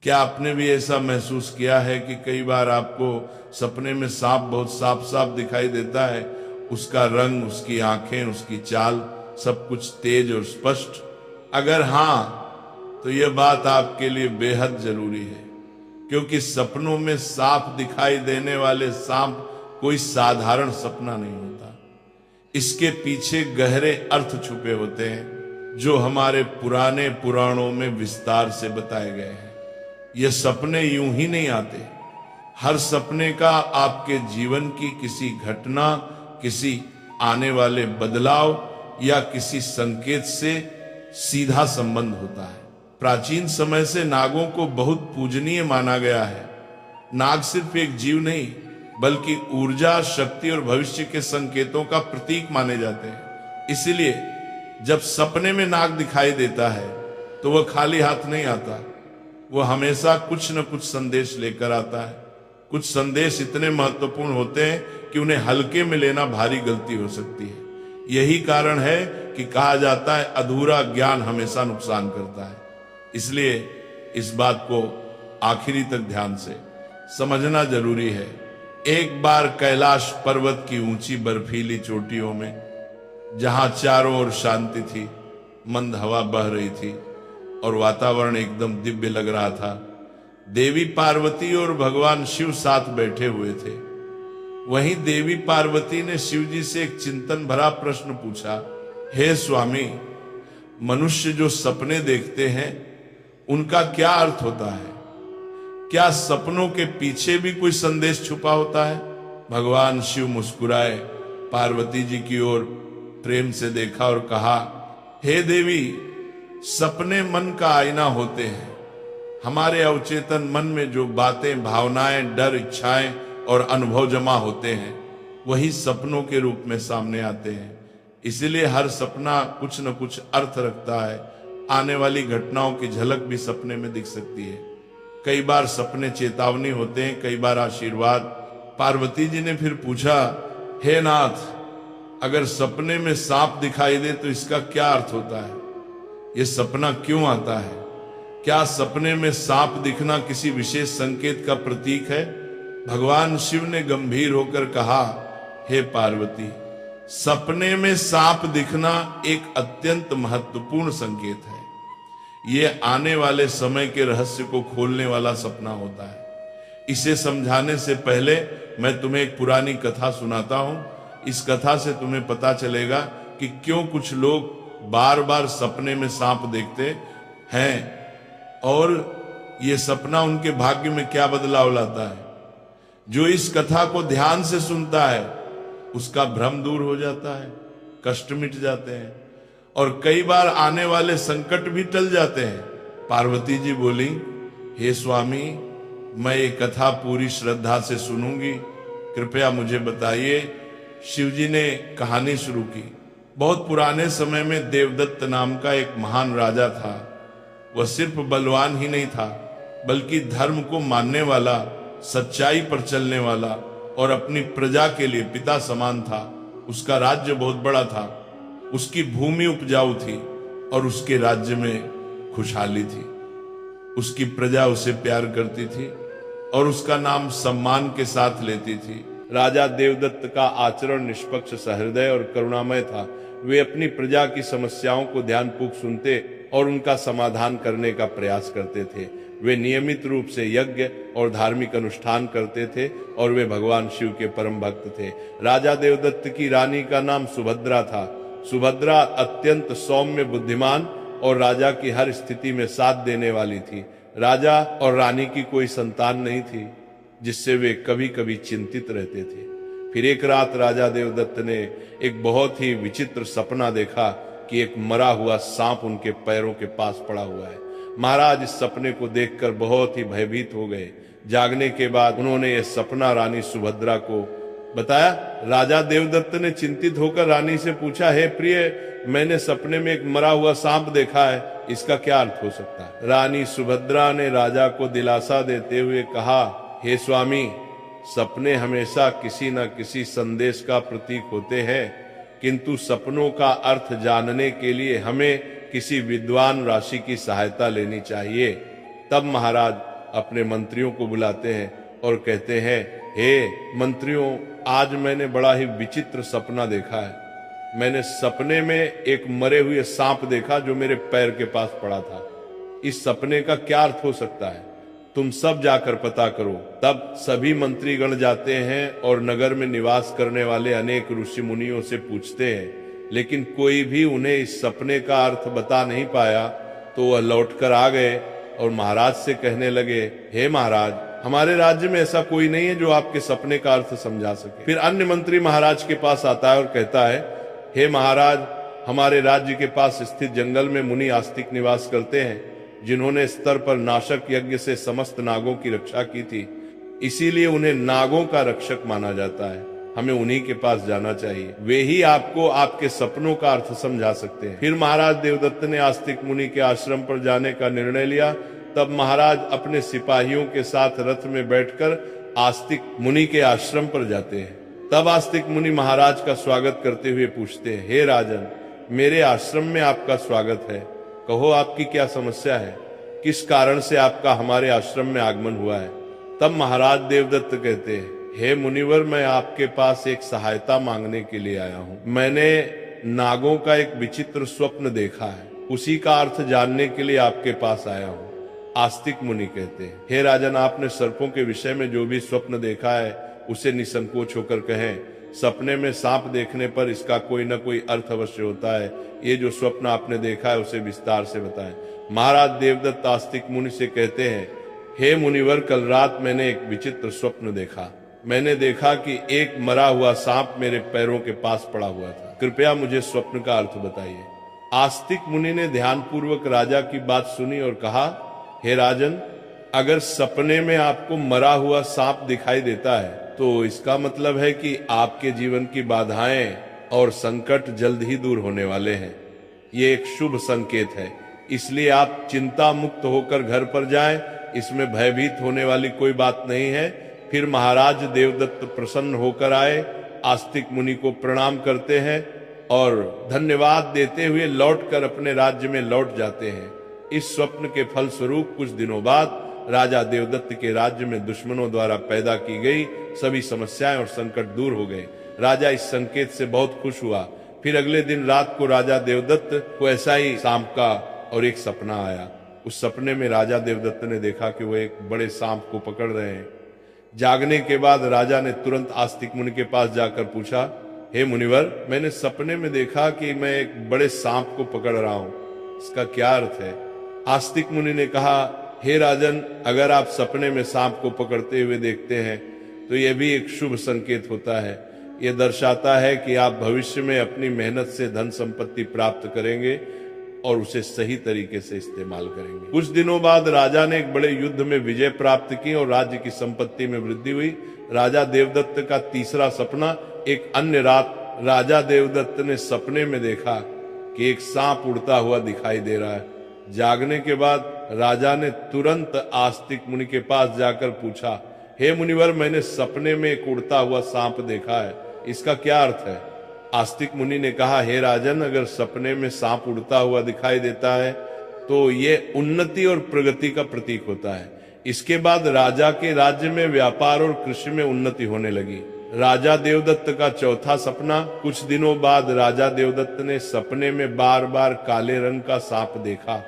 क्या आपने भी ऐसा महसूस किया है कि कई बार आपको सपने में सांप बहुत साफ साफ दिखाई देता है, उसका रंग, उसकी आंखें, उसकी चाल, सब कुछ तेज और स्पष्ट? अगर हाँ, तो यह बात आपके लिए बेहद जरूरी है, क्योंकि सपनों में साफ दिखाई देने वाले सांप कोई साधारण सपना नहीं होता। इसके पीछे गहरे अर्थ छुपे होते हैं, जो हमारे पुराने पुराणों में विस्तार से बताए गए हैं। ये सपने यूं ही नहीं आते। हर सपने का आपके जीवन की किसी घटना, किसी आने वाले बदलाव या किसी संकेत से सीधा संबंध होता है। प्राचीन समय से नागों को बहुत पूजनीय माना गया है। नाग सिर्फ एक जीव नहीं, बल्कि ऊर्जा, शक्ति और भविष्य के संकेतों का प्रतीक माने जाते हैं। इसलिए जब सपने में नाग दिखाई देता है तो वह खाली हाथ नहीं आता, वो हमेशा कुछ न कुछ संदेश लेकर आता है। कुछ संदेश इतने महत्वपूर्ण होते हैं कि उन्हें हल्के में लेना भारी गलती हो सकती है। यही कारण है कि कहा जाता है अधूरा ज्ञान हमेशा नुकसान करता है। इसलिए इस बात को आखिरी तक ध्यान से समझना जरूरी है। एक बार कैलाश पर्वत की ऊंची बर्फीली चोटियों में, जहां चारों ओर शांति थी, मंद हवा बह रही थी और वातावरण एकदम दिव्य लग रहा था, देवी पार्वती और भगवान शिव साथ बैठे हुए थे। वहीं देवी पार्वती ने शिव जी से एक चिंतन भरा प्रश्न पूछा, हे स्वामी, मनुष्य जो सपने देखते हैं उनका क्या अर्थ होता है? क्या सपनों के पीछे भी कोई संदेश छुपा होता है? भगवान शिव मुस्कुराए, पार्वती जी की ओर प्रेम से देखा और कहा, हे देवी, सपने मन का आईना होते हैं। हमारे अवचेतन मन में जो बातें, भावनाएं, डर, इच्छाएं और अनुभव जमा होते हैं, वही सपनों के रूप में सामने आते हैं। इसीलिए हर सपना कुछ न कुछ अर्थ रखता है। आने वाली घटनाओं की झलक भी सपने में दिख सकती है। कई बार सपने चेतावनी होते हैं, कई बार आशीर्वाद। पार्वती जी ने फिर पूछा, हे नाथ, अगर सपने में सांप दिखाई दे तो इसका क्या अर्थ होता है? ये सपना क्यों आता है? क्या सपने में सांप दिखना किसी विशेष संकेत का प्रतीक है? भगवान शिव ने गंभीर होकर कहा, हे पार्वती, सपने में सांप दिखना एक अत्यंत महत्वपूर्ण संकेत है। ये आने वाले समय के रहस्य को खोलने वाला सपना होता है। इसे समझाने से पहले मैं तुम्हें एक पुरानी कथा सुनाता हूं। इस कथा से तुम्हें पता चलेगा कि क्यों कुछ लोग बार बार सपने में सांप देखते हैं और ये सपना उनके भाग्य में क्या बदलाव लाता है। जो इस कथा को ध्यान से सुनता है उसका भ्रम दूर हो जाता है, कष्ट मिट जाते हैं और कई बार आने वाले संकट भी टल जाते हैं। पार्वती जी बोली, हे स्वामी, मैं ये कथा पूरी श्रद्धा से सुनूंगी, कृपया मुझे बताइए। शिव जी ने कहानी शुरू की। बहुत पुराने समय में देवदत्त नाम का एक महान राजा था। वह सिर्फ बलवान ही नहीं था, बल्कि धर्म को मानने वाला, सच्चाई पर चलने वाला और अपनी प्रजा के लिए पिता समान था। उसका राज्य बहुत बड़ा था, उसकी भूमि उपजाऊ थी और उसके राज्य में खुशहाली थी। उसकी प्रजा उसे प्यार करती थी और उसका नाम सम्मान के साथ लेती थी। राजा देवदत्त का आचरण निष्पक्ष, सहृदय और करुणामय था। वे अपनी प्रजा की समस्याओं को ध्यानपूर्वक सुनते और उनका समाधान करने का प्रयास करते थे। वे नियमित रूप से यज्ञ और धार्मिक अनुष्ठान करते थे और वे भगवान शिव के परम भक्त थे। राजा देवदत्त की रानी का नाम सुभद्रा था। सुभद्रा अत्यंत सौम्य, बुद्धिमान और राजा की हर स्थिति में साथ देने वाली थी। राजा और रानी की कोई संतान नहीं थी, जिससे वे कभी कभी चिंतित रहते थे। फिर एक रात राजा देवदत्त ने एक बहुत ही विचित्र सपना देखा कि एक मरा हुआ सांप उनके पैरों के पास पड़ा हुआ है। महाराज इस सपने को देखकर बहुत ही भयभीत हो गए। जागने के बाद उन्होंने यह सपना रानी सुभद्रा को बताया। राजा देवदत्त ने चिंतित होकर रानी से पूछा, हे प्रिय, मैंने सपने में एक मरा हुआ सांप देखा है, इसका क्या अर्थ हो सकता है? रानी सुभद्रा ने राजा को दिलासा देते हुए कहा, हे स्वामी, सपने हमेशा किसी न किसी संदेश का प्रतीक होते हैं, किंतु सपनों का अर्थ जानने के लिए हमें किसी विद्वान राशि की सहायता लेनी चाहिए। तब महाराज अपने मंत्रियों को बुलाते हैं और कहते हैं, हे मंत्रियों, आज मैंने बड़ा ही विचित्र सपना देखा है। मैंने सपने में एक मरे हुए सांप देखा जो मेरे पैर के पास पड़ा था। इस सपने का क्या अर्थ हो सकता है? तुम सब जाकर पता करो। तब सभी मंत्रीगण जाते हैं और नगर में निवास करने वाले अनेक ऋषि मुनियों से पूछते हैं, लेकिन कोई भी उन्हें इस सपने का अर्थ बता नहीं पाया। तो वह लौटकर आ गए और महाराज से कहने लगे, हे महाराज, हमारे राज्य में ऐसा कोई नहीं है जो आपके सपने का अर्थ समझा सके। फिर अन्य मंत्री महाराज के पास आता है और कहता है, हे महाराज, हमारे राज्य के पास स्थित जंगल में मुनि आस्तिक निवास करते हैं, जिन्होंने स्तर पर नाशक यज्ञ से समस्त नागों की रक्षा की थी। इसीलिए उन्हें नागों का रक्षक माना जाता है। हमें उन्हीं के पास जाना चाहिए, वे ही आपको आपके सपनों का अर्थ समझा सकते हैं। फिर महाराज देवदत्त ने आस्तिक मुनि के आश्रम पर जाने का निर्णय लिया। तब महाराज अपने सिपाहियों के साथ रथ में बैठकर आस्तिक मुनि के आश्रम पर जाते हैं। तब आस्तिक मुनि महाराज का स्वागत करते हुए पूछते हैं, हे राजन, मेरे आश्रम में आपका स्वागत है। कहो, आपकी क्या समस्या है? किस कारण से आपका हमारे आश्रम में आगमन हुआ है? तब महाराज देवदत्त कहते हैं, हे मुनिवर, मैं आपके पास एक सहायता मांगने के लिए आया हूँ। मैंने नागों का एक विचित्र स्वप्न देखा है, उसी का अर्थ जानने के लिए आपके पास आया हूँ। आस्तिक मुनि कहते हैं, हे राजन, आपने सर्पों के विषय में जो भी स्वप्न देखा है उसे निसंकोच होकर कहें। सपने में सांप देखने पर इसका कोई न कोई अर्थ अवश्य होता है। ये जो स्वप्न आपने देखा है उसे विस्तार से बताएं। महाराज देवदत्त आस्तिक मुनि से कहते हैं, हे मुनिवर, कल रात मैंने एक विचित्र स्वप्न देखा। मैंने देखा कि एक मरा हुआ सांप मेरे पैरों के पास पड़ा हुआ था। कृपया मुझे स्वप्न का अर्थ बताइए। आस्तिक मुनि ने ध्यानपूर्वक राजा की बात सुनी और कहा, हे राजन, अगर सपने में आपको मरा हुआ सांप दिखाई देता है तो इसका मतलब है कि आपके जीवन की बाधाएं और संकट जल्द ही दूर होने वाले हैं। ये एक शुभ संकेत है, इसलिए आप चिंता मुक्त होकर घर पर जाएं। इसमें भयभीत होने वाली कोई बात नहीं है। फिर महाराज देवदत्त प्रसन्न होकर आए, आस्तिक मुनि को प्रणाम करते हैं और धन्यवाद देते हुए लौटकर अपने राज्य में लौट जाते हैं। इस स्वप्न के फल स्वरूप कुछ दिनों बाद राजा देवदत्त के राज्य में दुश्मनों द्वारा पैदा की गई सभी समस्याएं और संकट दूर हो गए। राजा इस संकेत से बहुत खुश हुआ। फिर अगले दिन रात को राजा देवदत्त को ऐसा ही सांप का और एक सपना आया। उस सपने में राजा देवदत्त ने देखा कि वो एक बड़े सांप को पकड़ रहे हैं। जागने के बाद राजा ने तुरंत आस्तिक मुनि के पास जाकर पूछा, हे मुनिवर, मैंने सपने में देखा कि मैं एक बड़े सांप को पकड़ रहा हूँ, इसका क्या अर्थ है? आस्तिक मुनि ने कहा, हे राजन, अगर आप सपने में सांप को पकड़ते हुए देखते हैं तो यह भी एक शुभ संकेत होता है। यह दर्शाता है कि आप भविष्य में अपनी मेहनत से धन संपत्ति प्राप्त करेंगे और उसे सही तरीके से इस्तेमाल करेंगे। कुछ दिनों बाद राजा ने एक बड़े युद्ध में विजय प्राप्त की और राज्य की संपत्ति में वृद्धि हुई। राजा देवदत्त का तीसरा सपना, एक अन्य रात राजा देवदत्त ने सपने में देखा कि एक सांप उड़ता हुआ दिखाई दे रहा है। जागने के बाद राजा ने तुरंत आस्तिक मुनि के पास जाकर पूछा, हे मुनिवर, मैंने सपने में एक उड़ता हुआ सांप देखा है, इसका क्या अर्थ है? आस्तिक मुनि ने कहा, हे राजन, अगर सपने में सांप उड़ता हुआ दिखाई देता है तो ये उन्नति और प्रगति का प्रतीक होता है। इसके बाद राजा के राज्य में व्यापार और कृषि में उन्नति होने लगी। राजा देवदत्त का चौथा सपना, कुछ दिनों बाद राजा देवदत्त ने सपने में बार बार काले रंग का सांप देखा।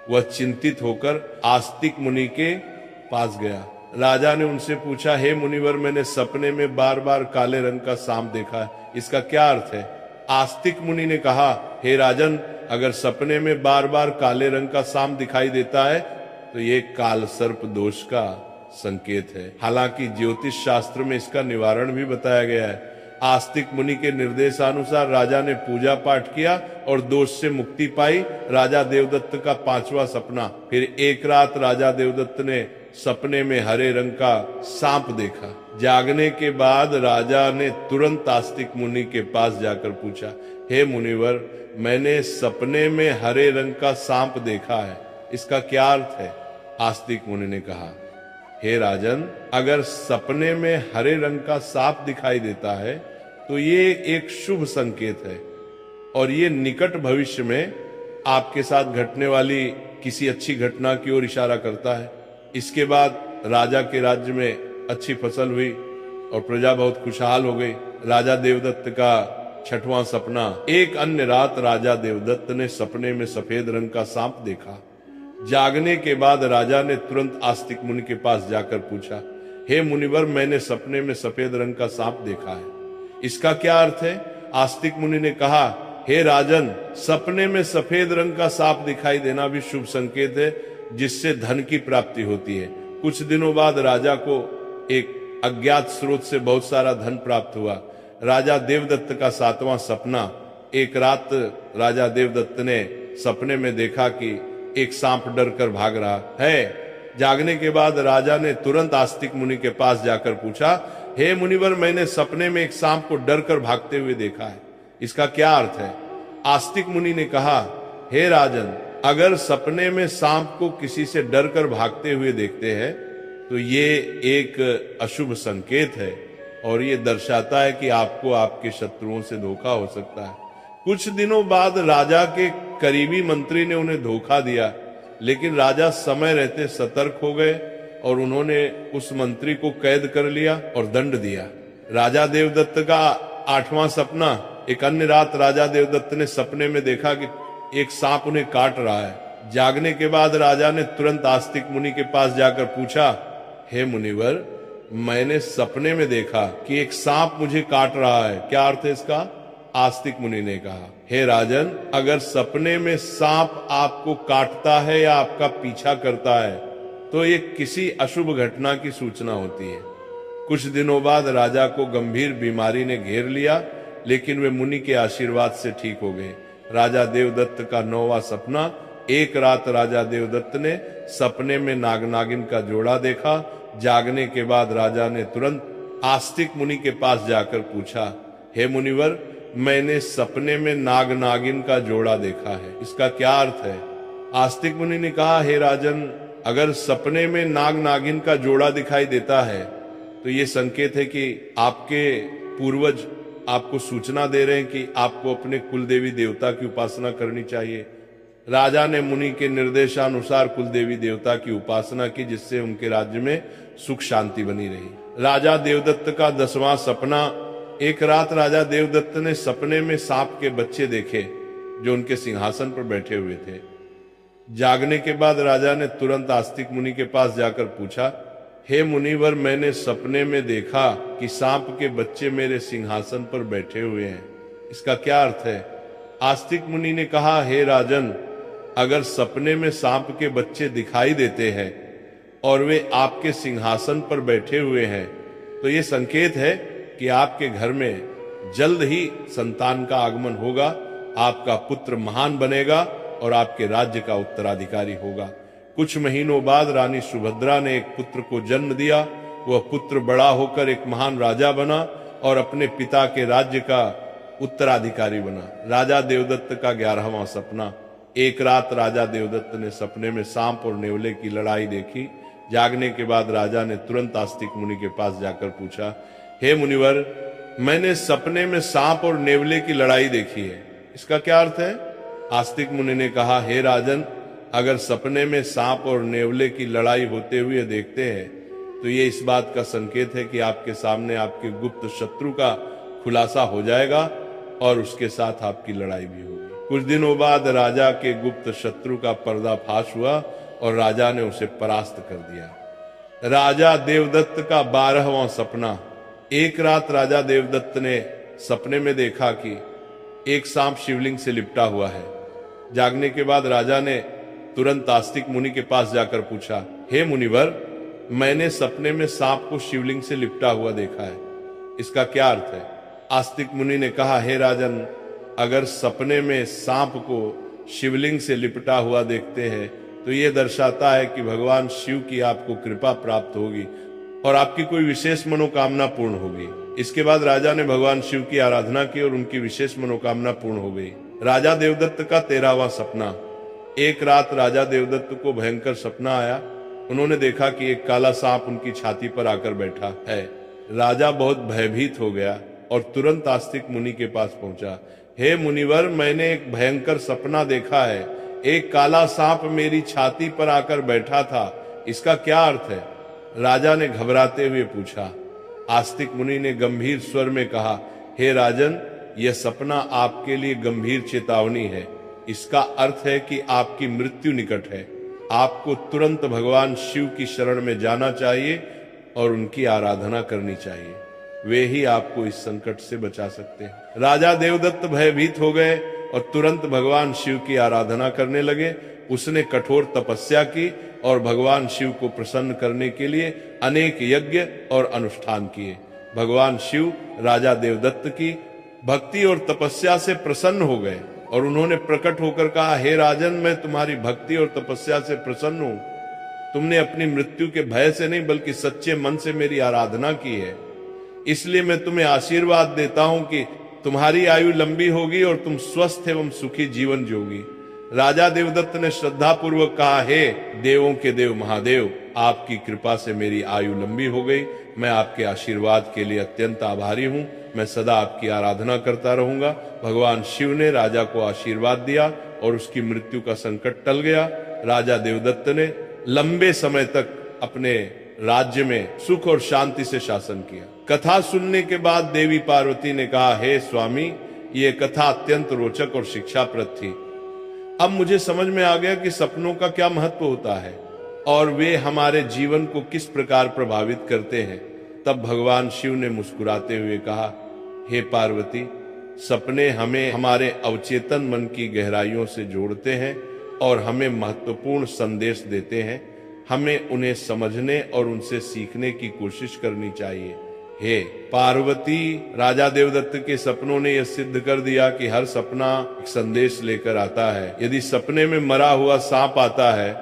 वह चिंतित होकर आस्तिक मुनि के पास गया। राजा ने उनसे पूछा, हे मुनिवर, मैंने सपने में बार बार काले रंग का सांप देखा है, इसका क्या अर्थ है? आस्तिक मुनि ने कहा, हे राजन, अगर सपने में बार बार काले रंग का सांप दिखाई देता है तो ये काल सर्प दोष का संकेत है। हालांकि ज्योतिष शास्त्र में इसका निवारण भी बताया गया है। आस्तिक मुनि के निर्देशानुसार राजा ने पूजा पाठ किया और दोष से मुक्ति पाई। राजा देवदत्त का पांचवा सपना, फिर एक रात राजा देवदत्त ने सपने में हरे रंग का सांप देखा। जागने के बाद राजा ने तुरंत आस्तिक मुनि के पास जाकर पूछा, हे मुनिवर, मैंने सपने में हरे रंग का सांप देखा है, इसका क्या अर्थ है? आस्तिक मुनि ने कहा, हे राजन, अगर सपने में हरे रंग का सांप दिखाई देता है तो ये एक शुभ संकेत है और ये निकट भविष्य में आपके साथ घटने वाली किसी अच्छी घटना की ओर इशारा करता है। इसके बाद राजा के राज्य में अच्छी फसल हुई और प्रजा बहुत खुशहाल हो गई। राजा देवदत्त का छठवां सपना। एक अन्य रात राजा देवदत्त ने सपने में सफेद रंग का सांप देखा। जागने के बाद राजा ने तुरंत आस्तिक मुनि के पास जाकर पूछा, हे मुनिवर, मैंने सपने में सफेद रंग का सांप देखा है, इसका क्या अर्थ है? आस्तिक मुनि ने कहा, हे राजन, सपने में सफेद रंग का सांप दिखाई देना भी शुभ संकेत है, जिससे धन की प्राप्ति होती है। कुछ दिनों बाद राजा को एक अज्ञात स्रोत से बहुत सारा धन प्राप्त हुआ। राजा देवदत्त का सातवां सपना। एक रात राजा देवदत्त ने सपने में देखा कि एक सांप डर कर भाग रहा है। जागने के बाद राजा ने तुरंत आस्तिक मुनि के पास जाकर पूछा, हे मुनिवर, मैंने सपने में एक सांप को डर कर भागते हुए देखा है, इसका क्या अर्थ है? आस्तिक मुनि ने कहा, हे राजन, अगर सपने में सांप को किसी से डर कर भागते हुए देखते हैं तो ये एक अशुभ संकेत है और ये दर्शाता है कि आपको आपके शत्रुओं से धोखा हो सकता है। कुछ दिनों बाद राजा के करीबी मंत्री ने उन्हें धोखा दिया, लेकिन राजा समय रहते सतर्क हो गए और उन्होंने उस मंत्री को कैद कर लिया और दंड दिया। राजा देवदत्त का आठवां सपना। एक अन्य रात राजा देवदत्त ने सपने में देखा कि एक सांप उन्हें काट रहा है। जागने के बाद राजा ने तुरंत आस्तिक मुनि के पास जाकर पूछा, हे मुनिवर, मैंने सपने में देखा कि एक सांप मुझे काट रहा है, क्या अर्थ है इसका? आस्तिक मुनि ने कहा, हे राजन, अगर सपने में सांप आपको काटता है या आपका पीछा करता है तो ये किसी अशुभ घटना की सूचना होती है। कुछ दिनों बाद राजा को गंभीर बीमारी ने घेर लिया, लेकिन वे मुनि के आशीर्वाद से ठीक हो गए। राजा देवदत्त का नौवां सपना। एक रात राजा देवदत्त ने सपने में नाग नागिन का जोड़ा देखा। जागने के बाद राजा ने तुरंत आस्तिक मुनि के पास जाकर पूछा, हे मुनिवर, मैंने सपने में नाग नागिन का जोड़ा देखा है, इसका क्या अर्थ है? आस्तिक मुनि ने कहा, हे राजन, अगर सपने में नाग नागिन का जोड़ा दिखाई देता है तो ये संकेत है कि आपके पूर्वज आपको सूचना दे रहे हैं कि आपको अपने कुल देवी देवता की उपासना करनी चाहिए। राजा ने मुनि के निर्देशानुसार कुल देवी देवता की उपासना की, जिससे उनके राज्य में सुख शांति बनी रही। राजा देवदत्त का 10वां सपना। एक रात राजा देवदत्त ने सपने में सांप के बच्चे देखे जो उनके सिंहासन पर बैठे हुए थे। जागने के बाद राजा ने तुरंत आस्तिक मुनि के पास जाकर पूछा, हे मुनिवर, मैंने सपने में देखा कि सांप के बच्चे मेरे सिंहासन पर बैठे हुए हैं, इसका क्या अर्थ है? आस्तिक मुनि ने कहा, हे राजन, अगर सपने में सांप के बच्चे दिखाई देते हैं और वे आपके सिंहासन पर बैठे हुए हैं तो ये संकेत है कि आपके घर में जल्द ही संतान का आगमन होगा, आपका पुत्र महान बनेगा और आपके राज्य का उत्तराधिकारी होगा। कुछ महीनों बाद रानी सुभद्रा ने एक पुत्र को जन्म दिया। वह पुत्र बड़ा होकर एक महान राजा बना और अपने पिता के राज्य का उत्तराधिकारी बना। राजा देवदत्त का 11वां सपना। एक रात राजा देवदत्त ने सपने में सांप और नेवले की लड़ाई देखी। जागने के बाद राजा ने तुरंत आस्तिक मुनि के पास जाकर पूछा, हे मुनिवर, मैंने सपने में सांप और नेवले की लड़ाई देखी है, इसका क्या अर्थ है? आस्तिक मुनि ने कहा, हे राजन, अगर सपने में सांप और नेवले की लड़ाई होते हुए देखते हैं तो ये इस बात का संकेत है कि आपके सामने आपके गुप्त शत्रु का खुलासा हो जाएगा और उसके साथ आपकी लड़ाई भी होगी। कुछ दिनों बाद राजा के गुप्त शत्रु का पर्दाफाश हुआ और राजा ने उसे परास्त कर दिया। राजा देवदत्त का 12वां सपना। एक रात राजा देवदत्त ने सपने में देखा कि एक सांप शिवलिंग से लिपटा हुआ है। जागने के बाद राजा ने तुरंत आस्तिक मुनि के पास जाकर पूछा, हे मुनिवर, मैंने सपने में सांप को शिवलिंग से लिपटा हुआ देखा है, इसका क्या अर्थ है? आस्तिक मुनि ने कहा, हे राजन, अगर सपने में सांप को शिवलिंग से लिपटा हुआ देखते हैं तो ये दर्शाता है कि भगवान शिव की आपको कृपा प्राप्त होगी और आपकी कोई विशेष मनोकामना पूर्ण होगी। इसके बाद राजा ने भगवान शिव की आराधना की और उनकी विशेष मनोकामना पूर्ण हो गई। राजा देवदत्त का 13वां सपना। एक रात राजा देवदत्त को भयंकर सपना आया। उन्होंने देखा कि एक काला सांप उनकी छाती पर आकर बैठा है। राजा बहुत भयभीत हो गया और तुरंत आस्तिक मुनि के पास पहुंचा। हे मुनिवर, मैंने एक भयंकर सपना देखा है। एक काला सांप मेरी छाती पर आकर बैठा था। इसका क्या अर्थ है? राजा ने घबराते हुए पूछा। आस्तिक मुनि ने गंभीर स्वर में कहा, हे राजन, यह सपना आपके लिए गंभीर चेतावनी है। इसका अर्थ है कि आपकी मृत्यु निकट है। आपको तुरंत भगवान शिव की शरण में जाना चाहिए और उनकी आराधना करनी चाहिए। वे ही आपको इस संकट से बचा सकते हैं। राजा देवदत्त भयभीत हो गए और तुरंत भगवान शिव की आराधना करने लगे। उसने कठोर तपस्या की और भगवान शिव को प्रसन्न करने के लिए अनेक यज्ञ और अनुष्ठान किए। भगवान शिव राजा देवदत्त की भक्ति और तपस्या से प्रसन्न हो गए और उन्होंने प्रकट होकर कहा, हे राजन, मैं तुम्हारी भक्ति और तपस्या से प्रसन्न हूं। तुमने अपनी मृत्यु के भय से नहीं बल्कि सच्चे मन से मेरी आराधना की है, इसलिए मैं तुम्हें आशीर्वाद देता हूं कि तुम्हारी आयु लंबी होगी और तुम स्वस्थ एवं सुखी जीवन जियोगी। राजा देवदत्त ने श्रद्धा पूर्वक कहा, हे देवों के देव महादेव, आपकी कृपा से मेरी आयु लंबी हो गई। मैं आपके आशीर्वाद के लिए अत्यंत आभारी हूं। मैं सदा आपकी आराधना करता रहूंगा। भगवान शिव ने राजा को आशीर्वाद दिया और उसकी मृत्यु का संकट टल गया। राजा देवदत्त ने लंबे समय तक अपने राज्य में सुख और शांति से शासन किया। कथा सुनने के बाद देवी पार्वती ने कहा, हे स्वामी, ये कथा अत्यंत रोचक और शिक्षाप्रद थी। अब मुझे समझ में आ गया कि सपनों का क्या महत्व होता है और वे हमारे जीवन को किस प्रकार प्रभावित करते हैं। तब भगवान शिव ने मुस्कुराते हुए कहा, हे पार्वती, सपने हमें हमारे अवचेतन मन की गहराइयों से जोड़ते हैं और हमें महत्वपूर्ण संदेश देते हैं। हमें उन्हें समझने और उनसे सीखने की कोशिश करनी चाहिए। हे पार्वती, राजा देवदत्त के सपनों ने यह सिद्ध कर दिया कि हर सपना एक संदेश लेकर आता है। यदि सपने में मरा हुआ सांप आता है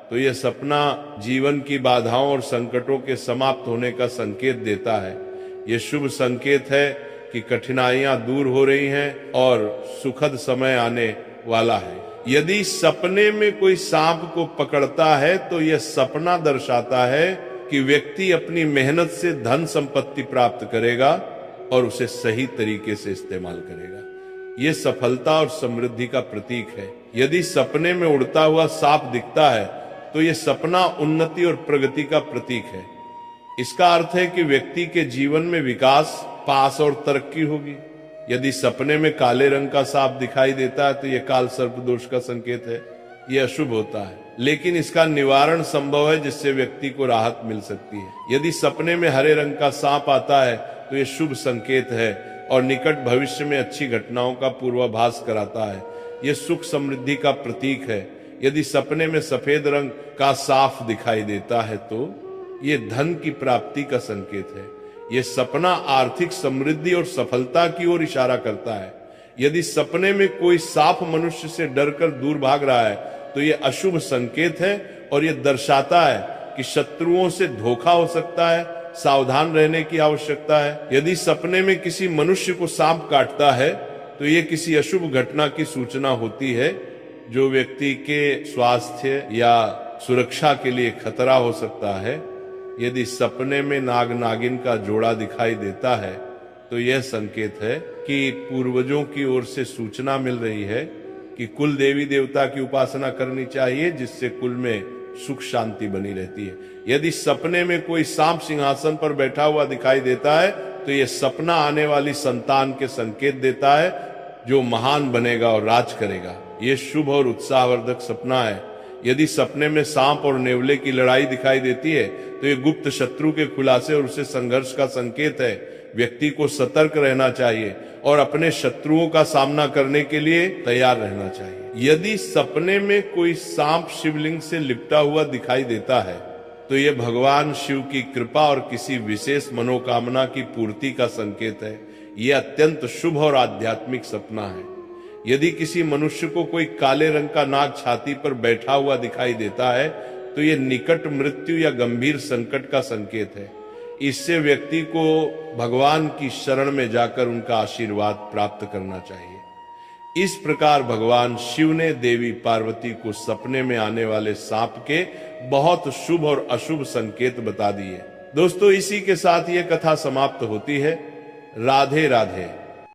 तो यह सपना जीवन की बाधाओं और संकटों के समाप्त होने का संकेत देता है। यह शुभ संकेत है कि कठिनाइयां दूर हो रही हैं और सुखद समय आने वाला है। यदि सपने में कोई सांप को पकड़ता है तो यह सपना दर्शाता है कि व्यक्ति अपनी मेहनत से धन संपत्ति प्राप्त करेगा और उसे सही तरीके से इस्तेमाल करेगा। यह सफलता और समृद्धि का प्रतीक है। यदि सपने में उड़ता हुआ सांप दिखता है तो यह सपना उन्नति और प्रगति का प्रतीक है। इसका अर्थ है कि व्यक्ति के जीवन में विकास, पास और तरक्की होगी। यदि सपने में काले रंग का सांप दिखाई देता है तो यह काल सर्प दोष का संकेत है। यह अशुभ होता है, लेकिन इसका निवारण संभव है जिससे व्यक्ति को राहत मिल सकती है। यदि सपने में हरे रंग का सांप आता है तो यह शुभ संकेत है और निकट भविष्य में अच्छी घटनाओं का पूर्वाभास कराता है। यह सुख समृद्धि का प्रतीक है। यदि सपने में सफेद रंग का साफ दिखाई देता है तो यह धन की प्राप्ति का संकेत है। यह सपना आर्थिक समृद्धि और सफलता की ओर इशारा करता है। यदि सपने में कोई सांप मनुष्य से डरकर दूर भाग रहा है तो यह अशुभ संकेत है और यह दर्शाता है कि शत्रुओं से धोखा हो सकता है। सावधान रहने की आवश्यकता है। यदि सपने में किसी मनुष्य को सांप काटता है तो यह किसी अशुभ घटना की सूचना होती है जो व्यक्ति के स्वास्थ्य या सुरक्षा के लिए खतरा हो सकता है। यदि सपने में नाग नागिन का जोड़ा दिखाई देता है तो यह संकेत है कि पूर्वजों की ओर से सूचना मिल रही है कि कुल देवी देवता की उपासना करनी चाहिए, जिससे कुल में सुख शांति बनी रहती है। यदि सपने में कोई सांप सिंहासन पर बैठा हुआ दिखाई देता है तो यह सपना आने वाली संतान के संकेत देता है जो महान बनेगा और राज करेगा। यह शुभ और उत्साहवर्धक सपना है। यदि सपने में सांप और नेवले की लड़ाई दिखाई देती है तो यह गुप्त शत्रु के खुलासे और उससे संघर्ष का संकेत है। व्यक्ति को सतर्क रहना चाहिए और अपने शत्रुओं का सामना करने के लिए तैयार रहना चाहिए। यदि सपने में कोई सांप शिवलिंग से लिपटा हुआ दिखाई देता है तो यह भगवान शिव की कृपा और किसी विशेष मनोकामना की पूर्ति का संकेत है। यह अत्यंत शुभ और आध्यात्मिक सपना है। यदि किसी मनुष्य को कोई काले रंग का नाग छाती पर बैठा हुआ दिखाई देता है तो यह निकट मृत्यु या गंभीर संकट का संकेत है। इससे व्यक्ति को भगवान की शरण में जाकर उनका आशीर्वाद प्राप्त करना चाहिए। इस प्रकार भगवान शिव ने देवी पार्वती को सपने में आने वाले सांप के बहुत शुभ और अशुभ संकेत बता दिए। दोस्तों, इसी के साथ ये कथा समाप्त होती है। राधे राधे।